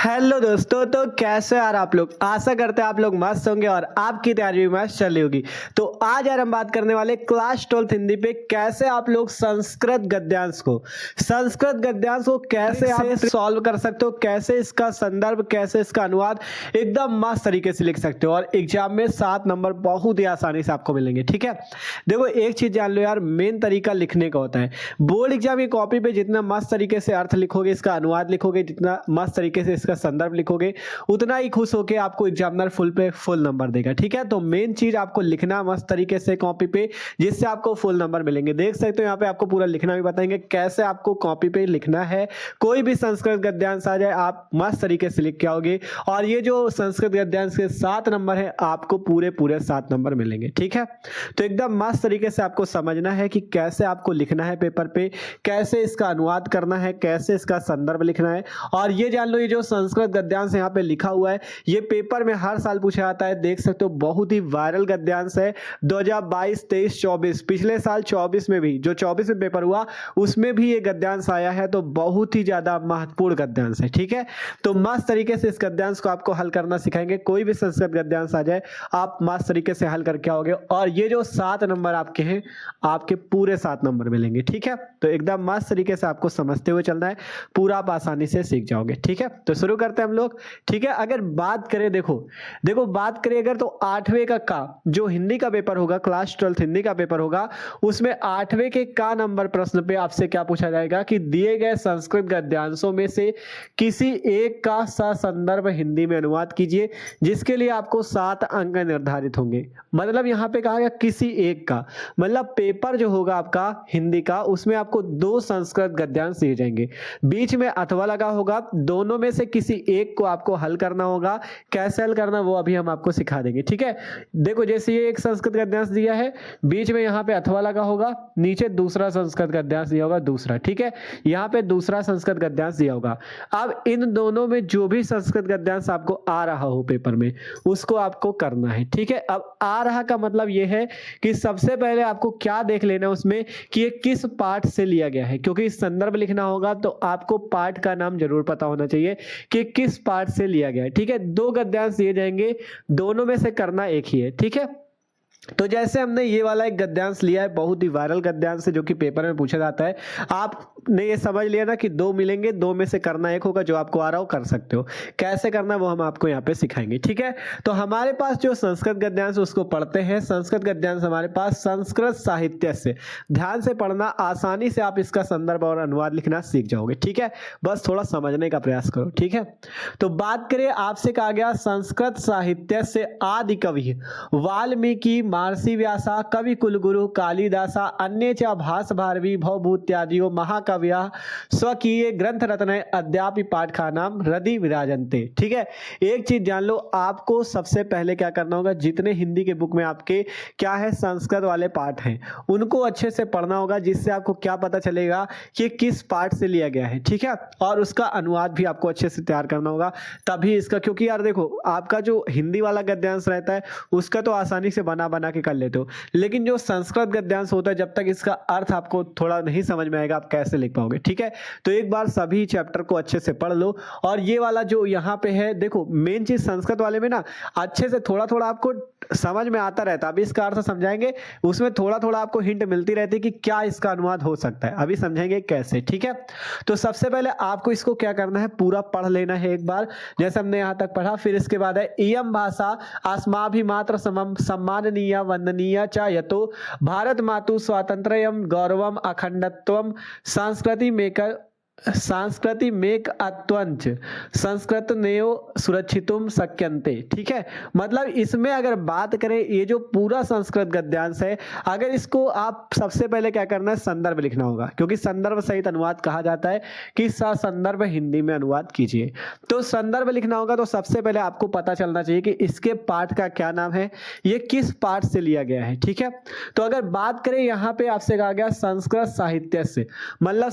Hello दोस्तों, तो कैसे यार आप लोग। आशा करते हैं आप लोग मस्त होंगे और आपकी तैयारी भी मस्त चल रही होगी। तो आज यार हम बात करने वाले क्लास 12 हिंदी पे कैसे आप लोग संस्कृत गद्यांश को कैसे आप सॉल्व कर सकते हो, कैसे इसका संदर्भ, कैसे इसका अनुवाद एकदम मस्त तरीके से लिख सकते हो और एग्जाम में 7 नंबर बहुत ही आसानी से आपको मिलेंगे। ठीक है, देखो एक चीज जान लो यार, मेन तरीका लिखने का होता है। बोर्ड एग्जाम की कॉपी पे जितना मस्त तरीके से अर्थ लिखोगे, इसका अनुवाद लिखोगे, जितना मस्त तरीके से इसका संदर्भ लिखोगे, उतना ही खुश होके आपको एग्जामिनर फुल नंबर देगा। ठीक है, तो मेन चीज आपको लिखना मस्त तरीके से कॉपी पे, जिससे आपको फुल नंबर मिलेंगे। देख सकते हो यहाँ पे आपको पूरा लिखना भी बताएंगे कैसे आपको कॉपी पे लिखना है। कोई भी संस्कृत गद्यांश आ जाए आप मस्त तरीके से लिख के आओगे और ये जो संस्कृत गद्यांश के 7 नंबर है आपको पूरे 7 नंबर मिलेंगे। ठीक है, तो एकदम मस्त तरीके से आपको समझना है कि कैसे आपको लिखना है पेपर पे, कैसे इसका अनुवाद करना है, कैसे इसका संदर्भ लिखना है। और ये जान लो, ये जो संस्कृत गद्यांश यहाँ पे लिखा हुआ है ये पेपर में हर साल पूछा जाता है। देख सकते हो बहुत ही वायरल गद्यांश है। 2022, 23, 24, पिछले साल 24 में भी, जो 24 में पेपर हुआ उसमें भी ये गद्यांश आया है, तो बहुत ही ज्यादा महत्वपूर्ण गद्यांश है। ठीक है, तो मस्त तरीके से इस गद्यांश को आपको हल करना सिखाएंगे। कोई भी संस्कृत गद्यांश आ जाए आप मस्त तरीके से हल करके आओगे और ये जो 7 नंबर आपके हैं, आपके पूरे 7 नंबर मिलेंगे। ठीक है, तो एकदम मस्त तरीके से आपको समझते हुए चलना है, पूरा आप आसानी से सीख जाओगे। ठीक है, तो शुरू करते हैं हम लोग। ठीक है, अगर बात करें, देखो बात करें अगर, तो 8वें का जो हिंदी का पेपर होगा, क्लास 12 हिंदी का पेपर होगा, उसमें 8वें के का नंबर प्रश्न पे आपसे क्या पूछा जाएगा कि दिए गए संस्कृत गद्यांशों में से किसी एक का ससंदर्भ हिंदी में अनुवाद कीजिए, जिसके लिए आपको 7 अंक निर्धारित होंगे। मतलब यहां पे कहा गया किसी एक का, मतलब पेपर जो होगा आपका हिंदी का, उसमें आपको 2 संस्कृत गद्यांश दिए जाएंगे, बीच में अथवा लगा होगा, दोनों में से किसी एक को आपको हल करना होगा। कैसे हल करना वो अभी हम आपको सिखा देंगे। ठीक है, देखो जैसे ये एक संस्कृत गद्यांश दिया है, बीच में यहाँ पे अथवा लगा होगा, नीचे दूसरा संस्कृत गद्यांश दिया होगा दूसरा। ठीक है, यहाँ पे दूसरा संस्कृत गद्यांश दिया होगा। अब इन दोनों में जो भी संस्कृत गद्यांश आपको आ रहा हो पेपर में, उसको आपको करना है। ठीक है, अब आ रहा का मतलब ये है कि सबसे पहले आपको क्या देख लेना उसमें कि ये किस पाठ से लिया गया है, क्योंकि संदर्भ लिखना होगा तो आपको पाठ का नाम जरूर पता होना चाहिए कि किस पाठ से लिया गया है। ठीक है, 2 गद्यांश दिए जाएंगे, दोनों में से करना एक ही है। ठीक है, तो जैसे हमने ये वाला एक गद्यांश लिया है, बहुत ही वायरल गद्यांश है जो कि पेपर में पूछा जाता है। आपने ये समझ लिया ना कि 2 मिलेंगे, 2 में से करना एक होगा, जो आपको आ रहा हो कर सकते हो। कैसे करना वो हम आपको यहाँ पे सिखाएंगे। ठीक है, तो हमारे पास जो संस्कृत गद्यांश उसको पढ़ते हैं। संस्कृत गद्यांश हमारे पास संस्कृत साहित्य से, ध्यान से पढ़ना, आसानी से आप इसका संदर्भ और अनुवाद लिखना सीख जाओगे। ठीक है, बस थोड़ा समझने का प्रयास करो। ठीक है, तो बात करें, आपसे कहा गया संस्कृत साहित्य से आदि कवि वाल्मीकि, महर्षि व्यासा, कवि कुलगुरु कालिदासा, अन्य च भास भारवी भवभूत्यादियो महाकविया स्वकीय ग्रंथ रत्न अद्यापि पाठ का नाम हृदय विराजन्ते। ठीक है, एक चीज जान लो, आपको सबसे पहले क्या करना होगा, जितने हिंदी के बुक में आपके क्या है संस्कृत वाले पाठ हैं उनको अच्छे से पढ़ना होगा, जिससे आपको क्या पता चलेगा कि किस पाठ से लिया गया है। ठीक है, और उसका अनुवाद भी आपको अच्छे से तैयार करना होगा, तभी इसका, क्योंकि यार देखो आपका जो हिंदी वाला गद्यांश रहता है उसका तो आसानी से बना के कर लेते हो, लेकिन जो संस्कृत गद्यांश होता है जब तक इसका अर्थ आपको थोड़ा नहीं समझ में आएगा आप कैसे लिख पाओगे। ठीक है, तो एक बार सभी चैप्टर को अच्छे से पढ़ लो। और ये वाला जो यहाँ पे है, देखो मेन चीज संस्कृत वाले में ना अच्छे से थोड़ा आपको समझ में आता रहता है। अभी इसका अर्थ समझाएंगे, उसमें थोड़ा आपको हिंट मिलती रहती है कि क्या इसका अनुवाद हो सकता है, अभी समझेंगे कैसे। ठीक है, तो सबसे पहले आपको इसको क्या करना है, पूरा पढ़ लेना है एक बार, जैसे हमने यहां तक पढ़ा। फिर इसके बाद है इयम भाषा अस्माभिमात्र सम्माननीय वंदनीय च यतो भारत मातु स्वातंत्र्यम गौरवम अखंडत्वम सांस्कृति मेक अत्वंच संस्कृत नेव सुरक्षितुम शक्यन्ते। ठीक है, मतलब इसमें अगर बात करें, ये जो पूरा संस्कृत गद्यांश है, अगर इसको आप सबसे पहले क्या करना है, संदर्भ लिखना होगा, क्योंकि संदर्भ सहित अनुवाद कहा जाता है कि संदर्भ हिंदी में अनुवाद कीजिए। तो संदर्भ लिखना होगा, तो सबसे पहले आपको पता चलना चाहिए कि इसके पाठ का क्या नाम है, ये किस पाठ से लिया गया है। ठीक है, तो अगर बात करें यहाँ पे आपसे कहा गया संस्कृत साहित्य से, मतलब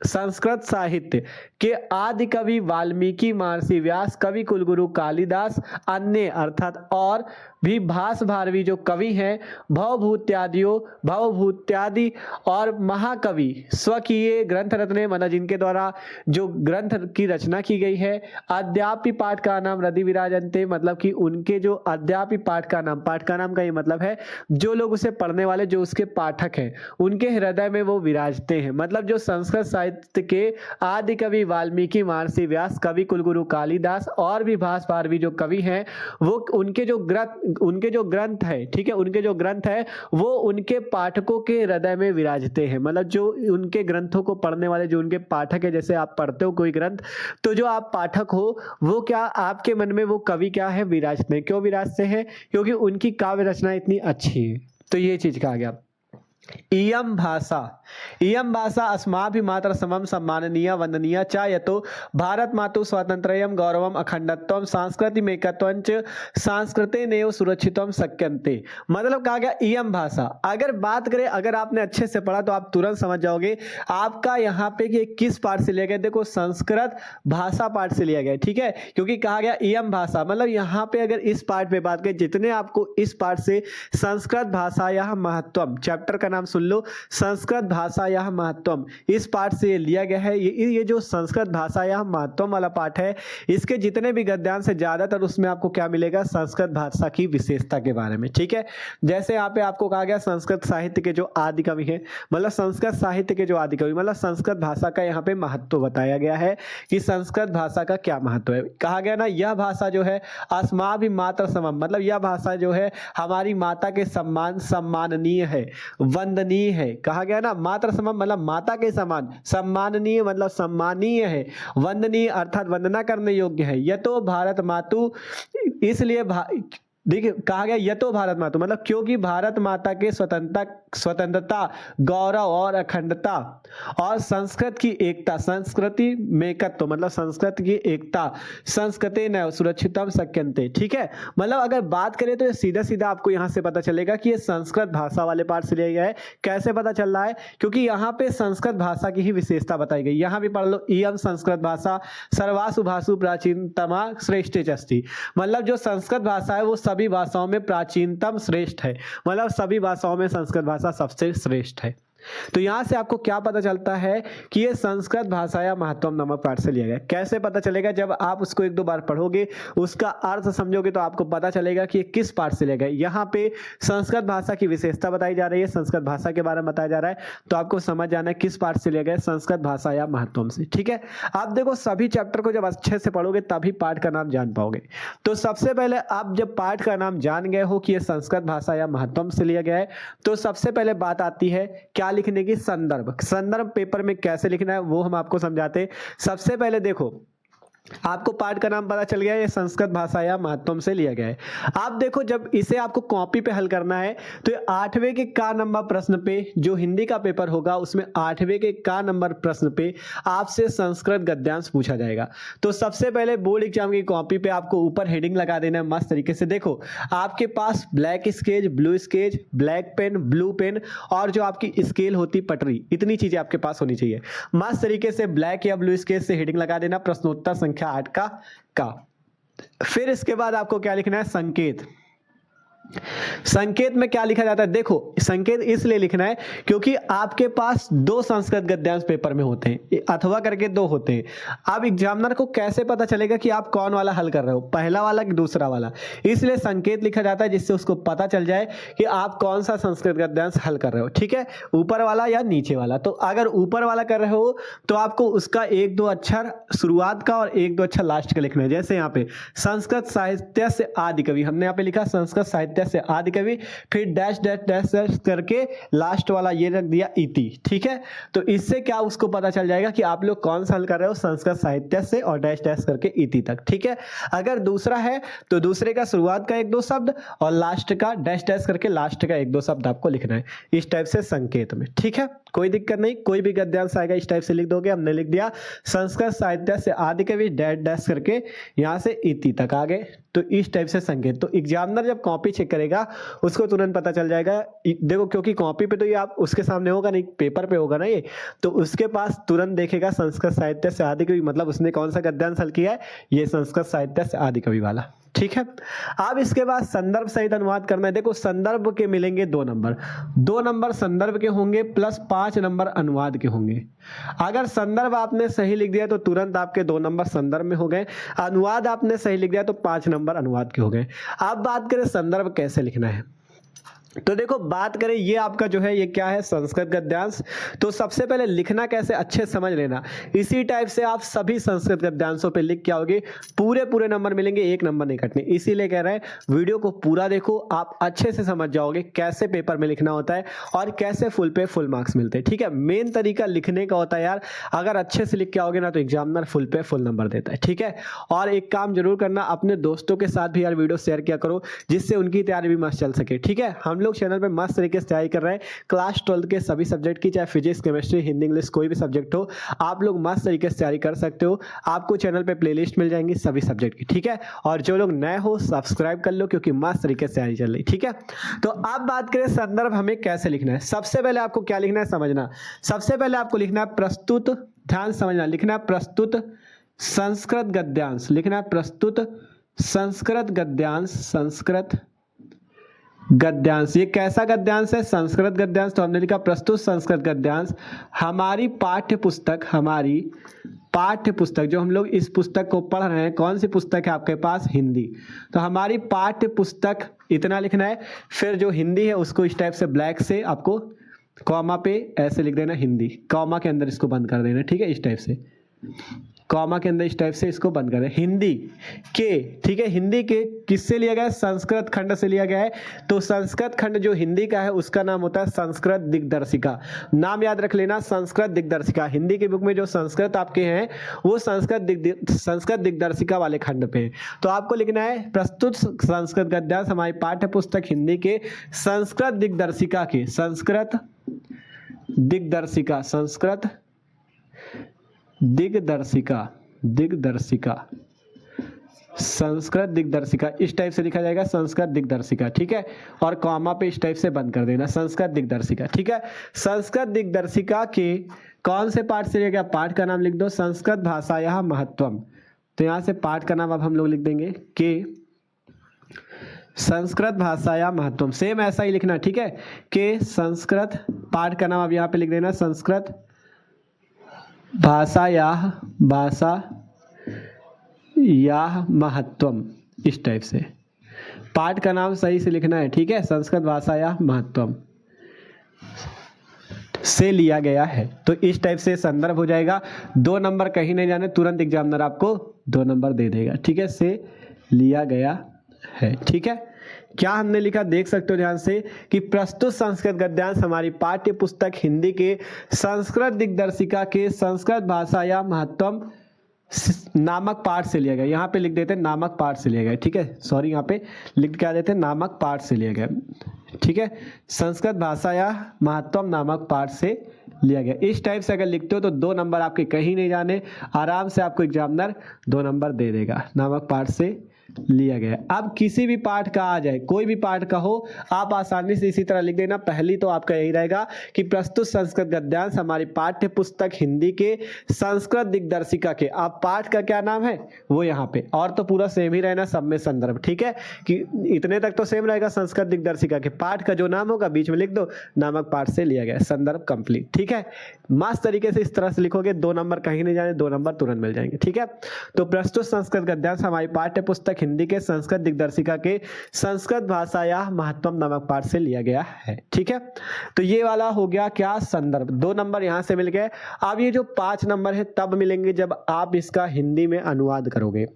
संस्कृत साहित्य के आदि कवि वाल्मीकि, महर्षि व्यास, कवि कुलगुरु कालिदास, अन्य अर्थात और भी भास भारवी जो कवि हैं भवभूत्यादि और महाकवि स्वकीय ग्रंथ रत्ने, मतलब जिनके द्वारा जो ग्रंथ की रचना की गई है। अद्यापि पाठ का नाम हृदि विराजन्ते, मतलब कि उनके जो अद्यापि पाठ का नाम का ये मतलब है जो लोग उसे पढ़ने वाले, जो उसके पाठक हैं, उनके हृदय में वो विराजते हैं। मतलब जो संस्कृत साहित्य के आदि कवि वाल्मीकि, महर्षि व्यास, कवि कुलगुरु कालिदास और भी भास भारवी जो कवि हैं, वो उनके जो ग्रंथ है, ठीक है, उनके जो ग्रंथ है वो उनके पाठकों के हृदय में विराजते हैं। मतलब जो उनके ग्रंथों को पढ़ने वाले, जो उनके पाठक है, जैसे आप पढ़ते हो कोई ग्रंथ, तो जो आप पाठक हो वो क्या आपके मन में वो कवि क्या है, विराजते हैं। क्यों विराजते हैं? क्योंकि उनकी काव्य रचना इतनी अच्छी है। तो ये चीज कहा गया। इयं भाषा अस्माभिमात्र समम सम्माननीय वंदनीय च यतो भारत मातु स्वातंत्र्यम गौरवम अखंडत्वम सांस्कृतिमेकत्वंच सांस्कृतेनेव सुरक्षितम शक्यन्ते। मतलब कहा गया इयं भाषा। अगर बात करें, अगर आपने अच्छे से पढ़ा तो आप तुरंत समझ जाओगे आपका यहाँ पे कि किस पाठ से लिया गया। देखो संस्कृत भाषा पाठ से लिया गया, ठीक है, क्योंकि कहा गया इयं भाषा, मतलब यहाँ पे अगर इस पाठ पे बात करें, जितने आपको इस पाठ से संस्कृत भाषा या महत्वम, चैप्टर का नाम सुन लो, संस्कृत भाषा या महत्वम, इस पाठ से लिया गया है। ये जो संस्कृत भाषा या महत्वम वाला पाठ है, इसके जितने भी गद्यांश है ज्यादातर उसमें आपको क्या मिलेगा, संस्कृत भाषा की विशेषता के बारे में, ठीक है। जैसे यहाँ पे आपको कहा गया संस्कृत साहित्य के जो आदि कवि हैं, मतलब संस्कृत साहित्य के जो आदि कवि, मतलब संस्कृत भाषा का यहाँ पे महत्व बताया गया है कि संस्कृत भाषा का क्या महत्व है। कहा गया ना, यह भाषा जो है अस्माभिमात्र समम, मतलब यह भाषा जो है हमारी माता के समान सम्माननीय है, वंदनीय है। कहा गया ना, मात्र समम मतलब माता के समान, सम्माननीय मतलब सम्मानीय है, वंदनीय अर्थात वंदना करने योग्य है। यह तो भारत मातु, इसलिए देखिए कहा गया यह तो भारत माता, मतलब क्योंकि भारत माता के स्वतंत्रता, गौरव और अखंडता और संस्कृत की एकता, संस्कृति मेकत्व मतलब संस्कृत की एकता, संस्कृते न सुरक्षितम शक्यन्ते, ठीक है। मतलब अगर बात करें तो सीधा सीधा आपको यहाँ से पता चलेगा कि ये संस्कृत भाषा वाले पाठ से लिया गया है। कैसे पता चल रहा है? क्योंकि यहाँ पे संस्कृत भाषा की ही विशेषता बताई गई। यहाँ भी पढ़ लो, इयं संस्कृत भाषा सर्वासु भाषु प्राचीनतमा श्रेष्ठे च अस्ति, मतलब जो संस्कृत भाषा है वो सभी भाषाओं में प्राचीनतम श्रेष्ठ है, मतलब सभी भाषाओं में संस्कृत भाषा सबसे श्रेष्ठ है। तो यहां से आपको क्या पता चलता है कि ये संस्कृत भाषा या महत्वम नामक पाठ से लिया गया। कैसे पता चलेगा? जब आप उसको एक दो बार पढ़ोगे, उसका अर्थ समझोगे तो आपको पता चलेगा कि ये किस पाठ से लिया गया। यहाँ पे संस्कृत भाषा की विशेषता बताई जा रही है, संस्कृत भाषा के बारे में बताया जा रहा है, तो आपको समझ जाना है किस पाठ से लिया गया, संस्कृत भाषा या महत्वम से, ठीक है। आप देखो सभी चैप्टर को जब अच्छे से पढ़ोगे तभी पाठ का नाम जान पाओगे। तो सबसे पहले आप जब पाठ का नाम जान गए हो कि यह संस्कृत भाषा या महत्वम से लिया गया है, तो सबसे पहले बात आती है क्या लिखने की, संदर्भ पेपर में कैसे लिखना है वो हम आपको समझाते। सबसे पहले देखो, आपको पाठ का नाम पता चल गया, ये संस्कृत भाषा या महत्वम से लिया गया है। आप देखो जब इसे आपको कॉपी पे हल करना है तो 8वें के का नंबर प्रश्न पे, जो हिंदी का पेपर होगा उसमें 8वें के का नंबर प्रश्न पे आपसे संस्कृत गद्यांश पूछा जाएगा। तो सबसे पहले बोर्ड एग्जाम की कॉपी पे आपको ऊपर हेडिंग लगा देना है मस्त तरीके से। देखो आपके पास black sketch, blue sketch, black pen, blue pen और जो आपकी स्केल होती पटरी, इतनी चीजें आपके पास होनी चाहिए। मस्त तरीके से ब्लैक या ब्लू स्केच से हेडिंग लगा देना प्रश्नोत्तर संख्या 8 का। फिर इसके बाद आपको क्या लिखना है, संकेत। संकेत में क्या लिखा जाता है? देखो संकेत इसलिए लिखना है क्योंकि आपके पास दो संस्कृत गद्यांश पेपर में होते हैं, अथवा करके दो होते हैं। अब एग्जामिनर को कैसे पता चलेगा कि आप कौन वाला हल कर रहे हो, पहला वाला कि दूसरा वाला? इसलिए संकेत लिखा जाता है जिससे उसको पता चल जाए कि आप कौन सा संस्कृत गद्यांश हल कर रहे हो, ठीक है, ऊपर वाला या नीचे वाला। तो अगर ऊपर वाला कर रहे हो तो आपको उसका एक दो अक्षर शुरुआत का और एक दो अक्षर लास्ट का लिखना है। जैसे यहाँ पे संस्कृत साहित्य से आदि कवि, हमने यहाँ पे लिखा संस्कृत साहित्य से आदि कवि, फिर डैश डैश डैश डैश करके लास्ट वाला ये रख दिया इति, ठीक है। तो इससे क्या उसको पता चल जाएगा कि आप लोग कौन सा हल कर रहे हो, संस्कृत साहित्य से और डैश डैश करके इति तक, ठीक है। अगर दूसरा है तो दूसरे का शुरुआत का एक दो शब्द और लास्ट का डैश डैश करके लास्ट का एक दो शब्द आपको लिखना है, इस टाइप से संकेत में, ठीक है। कोई दिक्कत नहीं, कोई भी गद्यांश आएगा इस टाइप से लिख दोगे। हमने लिख दिया संस्कृत साहित्य से आदि कवि डैश डैश करके यहाँ से इति तक आ गए, तो इस टाइप से संकेत। तो एग्जामिनर जब कॉपी चेक करेगा उसको तुरंत पता चल जाएगा। देखो क्योंकि कॉपी पे तो ये आप उसके सामने होगा नहीं, पेपर पे होगा ना ये, तो उसके पास तुरंत देखेगा संस्कृत साहित्य से आदि कवि, मतलब उसने कौन सा गद्यांश हल किया है, ये संस्कृत साहित्य से आदि कवि वाला। ठीक है। अब इसके बाद संदर्भ सहित अनुवाद करना है। देखो संदर्भ के मिलेंगे 2 नंबर, 2 नंबर संदर्भ के होंगे प्लस 5 नंबर अनुवाद के होंगे। अगर संदर्भ आपने सही लिख दिया तो तुरंत आपके 2 नंबर संदर्भ में हो गए, अनुवाद आपने सही लिख दिया तो 5 नंबर अनुवाद के हो गए। अब बात करें संदर्भ कैसे लिखना है, तो देखो बात करें ये आपका जो है ये क्या है, संस्कृत गद्यांश। तो सबसे पहले लिखना कैसे अच्छे समझ लेना। इसी टाइप से आप सभी संस्कृत गद्यांशों पे लिख के आओगे, पूरे नंबर मिलेंगे, 1 नंबर नहीं कटने। इसीलिए कह रहे हैं वीडियो को पूरा देखो, आप अच्छे से समझ जाओगे कैसे पेपर में लिखना होता है और कैसे फुल पे फुल मार्क्स मिलते हैं। ठीक है, मेन तरीका लिखने का होता है यार, अगर अच्छे से लिख के आओगे ना तो एग्जामिनर फुल पे फुल नंबर देता है। ठीक है, और एक काम जरूर करना, अपने दोस्तों के साथ भी यार वीडियो शेयर किया करो, जिससे उनकी तैयारी भी मस्त चल सके। ठीक है, हम लोग चैनल पे मस्त तरीके से तैयारी कर रहे हैं क्लास 12 के सभी सब्जेक्ट की, चाहे फिजिक्स, केमिस्ट्री, हिंदी, इंग्लिश कोई भी सब्जेक्ट हो, आप लोग मस्त तरीके से तैयारी कर सकते हो। आपको चैनल पे प्लेलिस्ट मिल जाएंगी सभी सब्जेक्ट की। ठीक है, और जो लोग नए हो सब्सक्राइब कर लो, क्योंकि मस्त तरीके से तैयारी चल रही। ठीक है, तो अब बात करें संदर्भ हमें कैसे लिखना है। सबसे पहले आपको क्या लिखना है समझना, सबसे पहले आपको लिखना है प्रस्तुत, ध्यान समझना, लिखना है प्रस्तुत संस्कृत गद्यांश, लिखना है प्रस्तुत संस्कृत गद्यांश, संस्कृत गद्यांश। ये कैसा गद्यांश है, संस्कृत गद्यांश। तो हमने लिखा प्रस्तुत संस्कृत गद्यांश हमारी पाठ्य पुस्तक, हमारी पाठ्य पुस्तक, जो हम लोग इस पुस्तक को पढ़ रहे हैं, कौन सी पुस्तक है आपके पास, हिंदी। तो हमारी पाठ्य पुस्तक इतना लिखना है, फिर जो हिंदी है उसको इस टाइप से ब्लैक से आपको कॉमा पे ऐसे लिख देना हिंदी, कॉमा के अंदर इसको बंद कर देना। ठीक है, इस टाइप से कॉमा के अंदर इस टाइप से इसको बंद कर दें, हिंदी के। ठीक है, हिंदी के किससे लिया गया है, संस्कृत खंड से लिया गया है। तो संस्कृत खंड जो हिंदी का है उसका नाम होता है संस्कृत दिग्दर्शिका। नाम याद रख लेना, संस्कृत दिग्दर्शिका। हिंदी की बुक में जो संस्कृत आपके हैं वो संस्कृत दिग्दर्शिका वाले खंड पे है। तो आपको लिखना है प्रस्तुत संस्कृत गद्यांश हमारी पाठ्य पुस्तक हिंदी के संस्कृत दिग्दर्शिका के, संस्कृत दिग्दर्शिका, संस्कृत दिग्दर्शिका, दिग्दर्शिका, संस्कृत दिग्दर्शिका, इस टाइप से लिखा जाएगा संस्कृत दिग्दर्शिका। ठीक है, और कॉमा पे इस टाइप से बंद कर देना संस्कृत दिग्दर्शिका। ठीक है, संस्कृत दिग्दर्शिका के कौन से पाठ से लिया गया, पाठ का नाम लिख दो संस्कृत भाषायाः महत्वम। तो यहां से पाठ का नाम अब हम लोग लिख देंगे के संस्कृत भाषायाः महत्वम, सेम ऐसा ही लिखना। ठीक है, के संस्कृत, पाठ का नाम अब यहाँ पे लिख देना संस्कृत भाषायाः, भाषायाः महत्वम, इस टाइप से पाठ का नाम सही से लिखना है। ठीक है, संस्कृत भाषायाः महत्वम से लिया गया है। तो इस टाइप से संदर्भ हो जाएगा। 2 नंबर कहीं नहीं जाने, तुरंत एग्जामिनर आपको 2 नंबर दे देगा। ठीक है, से लिया गया है। ठीक है, क्या हमने लिखा देख सकते हो ध्यान से कि प्रस्तुत संस्कृत गद्यांश हमारी पाठ्य पुस्तक हिंदी के संस्कृत दिग्दर्शिका के संस्कृत भाषायाः महत्वम नामक पाठ से लिया गया। यहाँ पे लिख देते हैं नामक पाठ से लिया गया। ठीक है, सॉरी, यहाँ पे लिख क्या देते हैं नामक पाठ से लिया गया। ठीक है, संस्कृत भाषायाः महत्वम नामक पाठ से लिया गया। इस टाइप से अगर लिखते हो तो 2 नंबर आपके कहीं नहीं जाने, आराम से आपको एग्जामिनर 2 नंबर दे देगा, नामक पाठ से लिया गया। अब किसी भी पाठ का आ जाए, कोई भी पाठ का हो, आप आसानी से इसी तरह लिख देना। पहली तो आपका यही रहेगा कि प्रस्तुत संस्कृत गद्यांश हमारी पाठ्य पुस्तक हिंदी के संस्कृत दिग्दर्शिका के। अब पाठ का क्या नाम है वो यहाँ पे, और तो पूरा सेम ही रहना सब में संदर्भ। ठीक है, कि इतने तक तो सेम रहेगा, संस्कृत दिग्दर्शिका के पाठ का जो नाम होगा बीच में लिख दो नामक पाठ से लिया गया, संदर्भ कंप्लीट। ठीक है, मस्त तरीके से इस तरह से लिखोगे, 2 नंबर कहीं नहीं जाने, 2 नंबर तुरंत मिल जाएंगे। ठीक है, तो प्रस्तुत संस्कृत गद्यांश हमारी पाठ्य पुस्तक हिंदी के संस्कृत दिग्दर्शिका के संस्कृत भाषायाः महत्वम नामक पाठ से लिया गया है। ठीक है, तो ये वाला हो गया क्या, संदर्भ। 2 नंबर यहां से मिल गए। अब ये जो 5 नंबर है तब मिलेंगे जब आप इसका हिंदी में अनुवाद करोगे।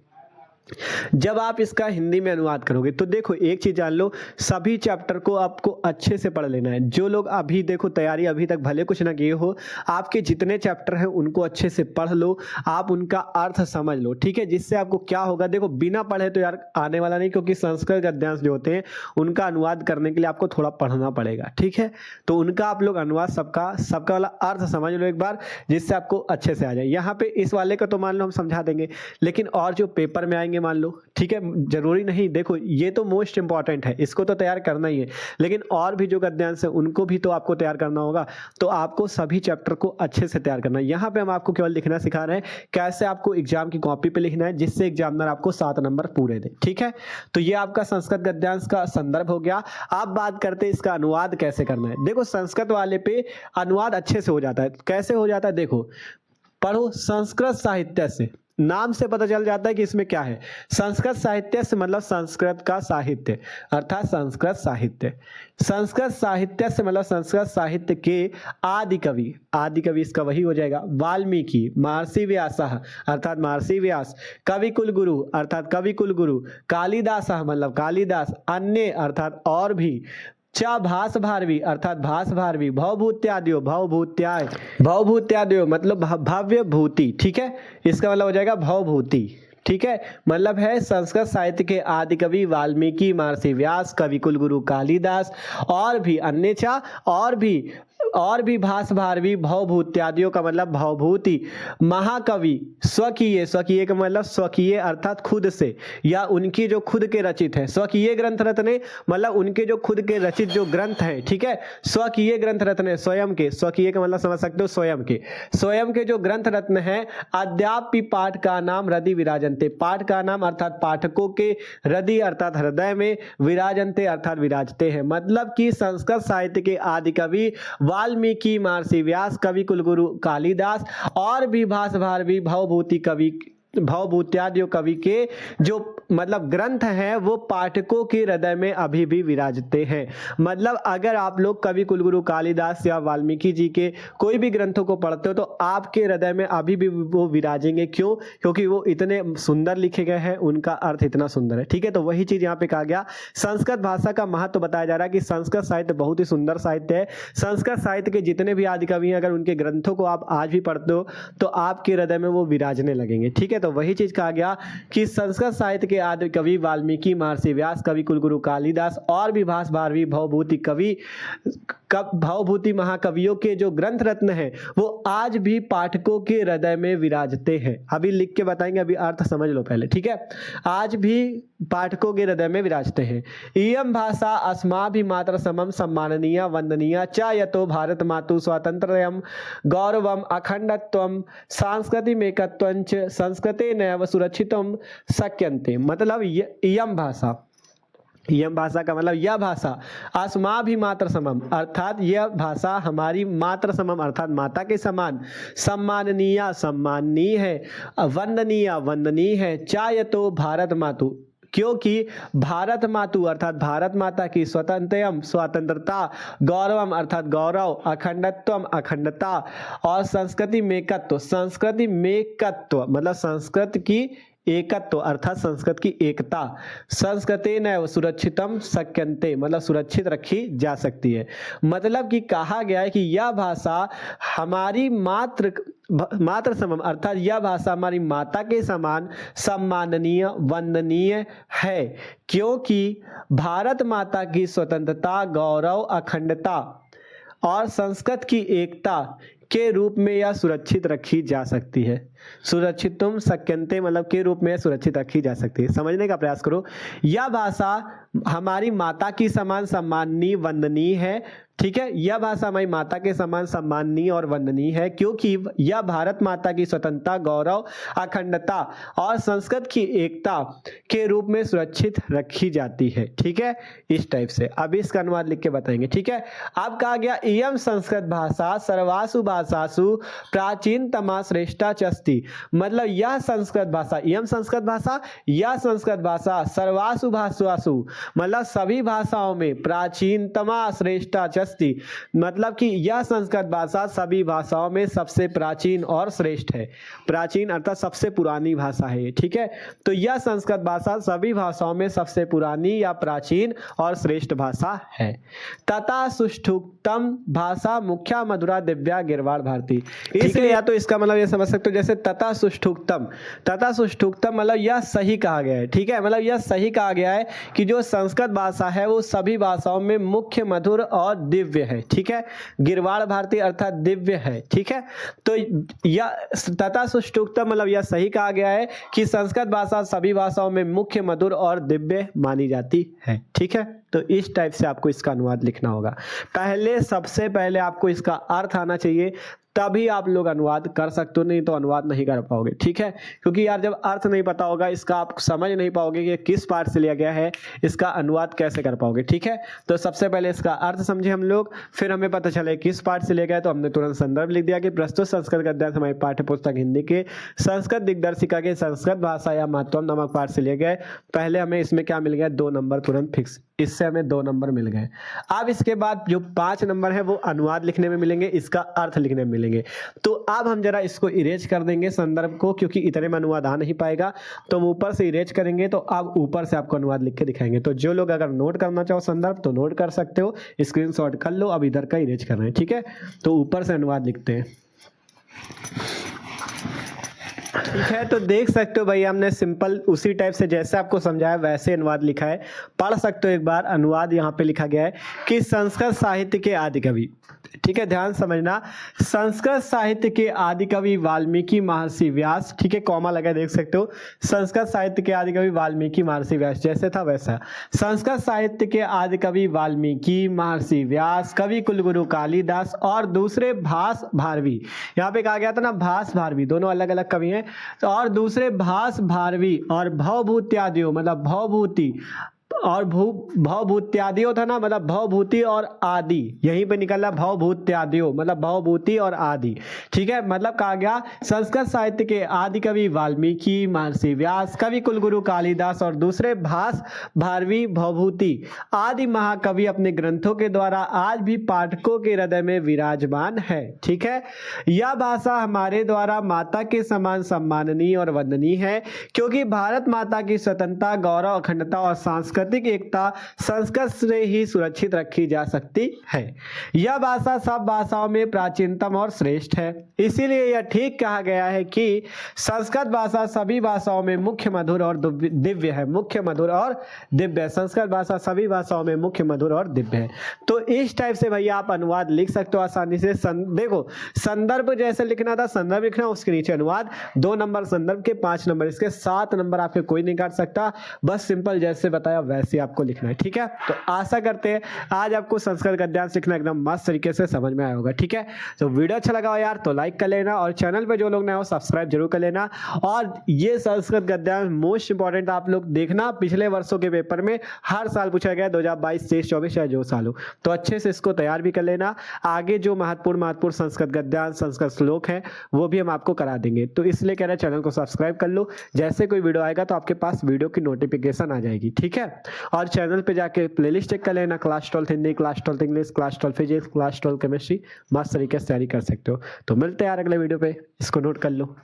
जब आप इसका हिंदी में अनुवाद करोगे तो देखो एक चीज जान लो, सभी चैप्टर को आपको अच्छे से पढ़ लेना है। जो लोग अभी देखो तैयारी अभी तक भले कुछ ना किए हो, आपके जितने चैप्टर हैं उनको अच्छे से पढ़ लो, आप उनका अर्थ समझ लो। ठीक है, जिससे आपको क्या होगा, देखो बिना पढ़े तो यार आने वाला नहीं, क्योंकि संस्कृत गद्यांश जो होते हैं उनका अनुवाद करने के लिए आपको थोड़ा पढ़ना पड़ेगा। ठीक है, तो उनका आप लोग अनुवाद सबका वाला अर्थ समझ लो एक बार, जिससे आपको अच्छे से आ जाए। यहाँ पे इस वाले का तो मान लो हम समझा देंगे, लेकिन और जो पेपर में आएंगे जाएंगे मान लो, ठीक है, जरूरी नहीं, देखो ये तो मोस्ट इंपॉर्टेंट है, इसको तो तैयार करना ही है, लेकिन और भी जो गद्यांश है उनको भी तो आपको तैयार करना होगा। तो आपको सभी चैप्टर को अच्छे से तैयार करना है। यहाँ पे हम आपको केवल लिखना सिखा रहे हैं कैसे आपको एग्जाम की कॉपी पे लिखना है जिससे एग्जामिनर आपको 7 नंबर पूरे दे, ठीक है। तो ये आपका संस्कृत गद्यांश का संदर्भ हो गया। आप बात करते हैं इसका अनुवाद कैसे करना है। देखो संस्कृत वाले पे अनुवाद अच्छे से हो जाता है। कैसे हो जाता है, देखो पढ़ो संस्कृत साहित्य से, नाम से पता चल जाता है कि इसमें क्या है। संस्कृत साहित्य से मतलब संस्कृत का साहित्य, अर्थात संस्कृत साहित्य। संस्कृत साहित्य से मतलब संस्कृत साहित्य के आदि कवि, आदि कवि इसका वही हो जाएगा, वाल्मीकि, महर्षि व्यास अर्थात महर्षि व्यास, कवि कुलगुरु अर्थात कवि कुलगुरु, कालिदास मतलब कालिदास, अन्य अर्थात और भी, चा भास भारवी अर्थात भास भारवी, भवभूत्याद्यो भवभूत्याय, भवभूत्याद्यो मतलब भव्य भूति, ठीक है, इसका मतलब हो जाएगा भवभूति, ठीक है। मतलब है संस्कृत साहित्य के आदि कवि वाल्मीकि, महर्षि व्यास, कवि कुलगुरु कालिदास और भी अन्य चा और भी भास भारवी, भवभूत्यादियों का मतलब भवभूति, महाकवि, स्वकीय, स्वकीय का मतलब स्वकीय अर्थात खुद से या उनकी जो खुद के रचित है, स्वकीय ग्रंथ रत्ने मतलब उनके जो खुद के रचित जो ग्रंथ हैं, ठीक है, स्वकीय ग्रंथ रत्न स्वयं के, स्वकीय का मतलब समझ सकते हो स्वयं के जो ग्रंथ रत्न हैं, अद्यापि पाठ का नाम हृदय विराजन्ते, पाठ का नाम अर्थात पाठकों के हृदय अर्थात हृदय में, विराजन्ते अर्थात विराजते हैं। मतलब कि संस्कृत साहित्य के आदि कवि वाल्मीकि, महर्षि व्यास, कवि कुलगुरु कालिदास और भी भास भारवी, भवभूत्यादियों कवि के जो मतलब ग्रंथ हैं वो पाठकों के हृदय में अभी भी विराजते हैं। मतलब अगर आप लोग कवि कुलगुरु कालिदास या वाल्मीकि जी के कोई भी ग्रंथों को पढ़ते हो तो आपके हृदय में अभी भी वो विराजेंगे। क्यों? क्योंकि वो इतने सुंदर लिखे गए हैं, उनका अर्थ इतना सुंदर है, ठीक है। तो वही चीज यहाँ पे कहा गया। संस्कृत भाषा का महत्व बताया जा रहा है कि संस्कृत साहित्य बहुत ही सुंदर साहित्य है। संस्कृत साहित्य के जितने भी आदि कवि हैं, अगर उनके ग्रंथों को आप आज भी पढ़ते हो तो आपके हृदय में वो विराजने लगेंगे, ठीक है। तो वही चीज कहा गया कि संस्कृत साहित्य के आदि कवि वाल्मीकि, महर्षि व्यास, कवि कुलगुरु कालिदास और भी भास भारवी, भवभूति महाकवियों के जो ग्रंथ रत्न हैं वो आज भी पाठकों के हृदय में विराजते हैं। अभी लिख के बताएंगे, अभी अर्थ समझ लो पहले, ठीक है। आज भी पाठकों के हृदय में विराजते हैं। इयं भाषा अस्माभिमात्र समम सम्माननीय वंदनीय च यतो भारत मातु स्वातंत्र्यम गौरवम अखंडत्वम सांस्कृतिमेकत्वंच संस्कृतेनैव सुरक्षितुम शक्यन्ते। मतलब इयं भाषा का मतलब यह भाषा अस्माभिमात्र समम अर्थात यह भाषा हमारी मात्र समम अर्थात माता के समान, सम्माननीय है, वंदनीय है, चायतो भारत मातु क्योंकि भारत मातु अर्थात भारत माता की स्वतंत्रता, गौरवम अर्थात गौरव, अखंडत्वम अखंडता और संस्कृति मेकत्व मतलब संस्कृत की एकत्व अर्थात संस्कृत की एकता, संस्कृतेन सुरक्षितम शक्यन्ते मतलब सुरक्षित रखी जा सकती है। मतलब कि कहा गया है कि यह भाषा हमारी मात्र समम अर्थात यह भाषा हमारी माता के समान सम्माननीय वंदनीय है, क्योंकि भारत माता की स्वतंत्रता, गौरव, अखंडता और संस्कृत की एकता के रूप में यह सुरक्षित रखी जा सकती है। सुरक्षितुम शक्यन्ते मतलब के रूप में सुरक्षित रखी जा सकती है। समझने का प्रयास करो। यह भाषा हमारी माता की समान सम्माननीय वंदनीय है, ठीक है। यह भाषा हमारी माता के समान सम्माननीय और वंदनीय है क्योंकि यह भारत माता की स्वतंत्रता, गौरव, अखंडता और संस्कृत की एकता के रूप में सुरक्षित रखी जाती है, ठीक है। इस टाइप से अब इसका अनुवाद लिख के बताएंगे, ठीक है। अब कहा गया इयं संस्कृत भाषा सर्वासु भाषासु प्राचीनतमा श्रेष्ठा च अस्ति। मतलब यह संस्कृत भाषा, इयं संस्कृत भाषा, यह संस्कृत भाषा सर्वासु भाषासु मतलब सभी भाषाओं में प्राचीनतमा श्रेष्ठा च अस्ति मतलब कि यह संस्कृत भाषा सभी भाषाओं में सबसे प्राचीन और श्रेष्ठ है। प्राचीन अर्थात सबसे पुरानी भाषा है, ठीक है। तो यह संस्कृत भाषा सभी भाषाओं में सबसे पुरानी या प्राचीन और श्रेष्ठ भाषा है। तथा सुष्ठुतम भाषा मुख्या मधुरा दिव्या गिरवा गिरवाड़ भारती। इसलिए या तो इसका मतलब ये समझ सकते हो जैसे तथा सुष्ठुक्तम, तथा सुष्ठुक्तम मतलब यह सही कहा गया है, ठीक है, मतलब यह सही कहा गया है कि जो संस्कृत भाषा है वो सभी भाषाओं में मुख्य, मधुर और दिव्य है, ठीक है। गिरवाड़ भारती अर्थात दिव्य है, ठीक है। तो यह तथा सुष्ठुक्तम मतलब यह सही कहा गया है कि संस्कृत भाषा सभी भाषाओं में मुख्य, मधुर और दिव्य मानी जाती है, ठीक है। तो इस टाइप से आपको इसका अनुवाद लिखना होगा। पहले सबसे पहले आपको इसका अर्थ आना चाहिए, तभी आप लोग अनुवाद कर सकते हो, नहीं तो अनुवाद नहीं कर पाओगे, ठीक है। क्योंकि यार जब अर्थ नहीं पता होगा इसका, आप समझ नहीं पाओगे कि किस पार्ट से लिया गया है, इसका अनुवाद कैसे कर पाओगे, ठीक है। तो सबसे पहले इसका अर्थ समझे हम लोग, फिर हमें पता चले किस पार्ट से लिया गया है, तो हमने तुरंत संदर्भ लिख दिया कि प्रस्तुत संस्कृत गद्यांश हमारी पाठ्य पुस्तक हिंदी के संस्कृत दिग्दर्शिका के संस्कृत भाषा या महत्वम नामक पाठ से लिए गए। पहले हमें इसमें क्या मिल गया, 2 नंबर तुरंत फिक्स, इससे हमें 2 नंबर मिल गए। अब इसके बाद जो 5 नंबर है वो अनुवाद लिखने में मिलेंगे, इसका अर्थ लिखने में मिलेंगे। तो अब हम जरा इसको इरेज कर देंगे संदर्भ को, क्योंकि इतने में अनुवाद आ नहीं पाएगा, तो हम ऊपर से इरेज करेंगे। तो अब ऊपर से आपको अनुवाद लिख के दिखाएंगे। तो जो लोग अगर नोट करना चाहो संदर्भ तो नोट कर सकते हो, स्क्रीनशॉट कर लो। अब इधर का इरेज करना है, ठीक है। तो ऊपर से अनुवाद लिखते हैं, ठीक है। तो देख सकते हो भाई हमने सिंपल उसी टाइप से जैसे आपको समझाया वैसे अनुवाद लिखा है, पढ़ सकते हो एक बार। अनुवाद यहाँ पे लिखा गया है कि संस्कृत साहित्य के आदि कवि, ठीक है, ध्यान समझना, संस्कृत साहित्य के आदि कवि वाल्मीकि महर्षि व्यास, ठीक है, कॉमा लगा देख सकते हो। संस्कृत साहित्य के आदि कवि वाल्मीकि महर्षि व्यास, जैसे था वैसा। संस्कृत साहित्य के आदि कवि वाल्मीकि महर्षि व्यास, कवि कुलगुरु कालिदास और दूसरे भास भारवी, यहाँ पे कहा गया था ना भास भारवी, दोनों अलग अलग कवि हैं। तो और दूसरे भास भारवी और भवभूत्यादियों मतलब भवभूति और भवभूत्यादियों था ना, मतलब भवभूति और आदि, यहीं पे निकला भवभूत्यादियों मतलब भवभूति और आदि, ठीक है। मतलब कहा गया संस्कृत साहित्य के आदि कवि वाल्मीकि महर्षि व्यास, कवि कुलगुरु कालिदास और दूसरे भास भारवी भवभूति आदि महाकवि अपने ग्रंथों के द्वारा आज भी पाठकों के हृदय में विराजमान है, ठीक है। यह भाषा हमारे द्वारा माता के समान सम्माननीय और वंदनीय है, क्योंकि भारत माता की स्वतंत्रता, गौरव, अखंडता और सांस्कृतिक एकता संस्कृत से ही सुरक्षित रखी जा सकती है। यह भाषा सब भाषाओं में प्राचीनतम और श्रेष्ठ है, इसीलिए यह ठीक कहा गया है कि संस्कृत भाषा सभी भाषाओं में मुख्य, मधुर और दिव्य है। मुख्य, मधुर और दिव्य, संस्कृत भाषा सभी भाषाओं में मुख्य, मधुर और दिव्य है। तो इस टाइप से भैया आप अनुवाद लिख सकते हो आसानी से। देखो संदर्भ जैसे लिखना था संदर्भ लिखना, उसके नीचे अनुवाद, 2 नंबर संदर्भ के, 5 नंबर इसके, 7 नंबर आपके कोई नहीं काट सकता। बस सिंपल जैसे बताया वैसे आपको लिखना है, ठीक है। तो आशा करते हैं आज आपको संस्कृत गद्यांश लिखना एकदम मस्त तरीके से समझ में आया होगा, ठीक है। तो वीडियो अच्छा लगा हो यार तो लाइक कर लेना, और चैनल पे जो लोग नए हो सब्सक्राइब जरूर कर लेना। और ये संस्कृत गद्यांश मोस्ट इंपॉर्टेंट आप लोग देखना, पिछले वर्षों के पेपर में हर साल पूछा गया, 2022, 23, 24 या जो साल हो, तो अच्छे से इसको तैयार भी कर लेना। आगे जो महत्वपूर्ण संस्कृत गद्यांश, संस्कृत श्लोक है वो भी हम आपको करा देंगे। तो इसलिए कह रहे हैं चैनल को सब्सक्राइब कर लो, जैसे कोई वीडियो आएगा तो आपके पास वीडियो की नोटिफिकेशन आ जाएगी, ठीक है। और चैनल पे जाके प्लेलिस्ट चेक कर लेना, class 12 Hindi, class 12 English, class 12 physics, class 12 chemistry, मस्त तरीके से तैयारी कर सकते हो। तो मिलते हैं यार अगले वीडियो पे, इसको नोट कर लो।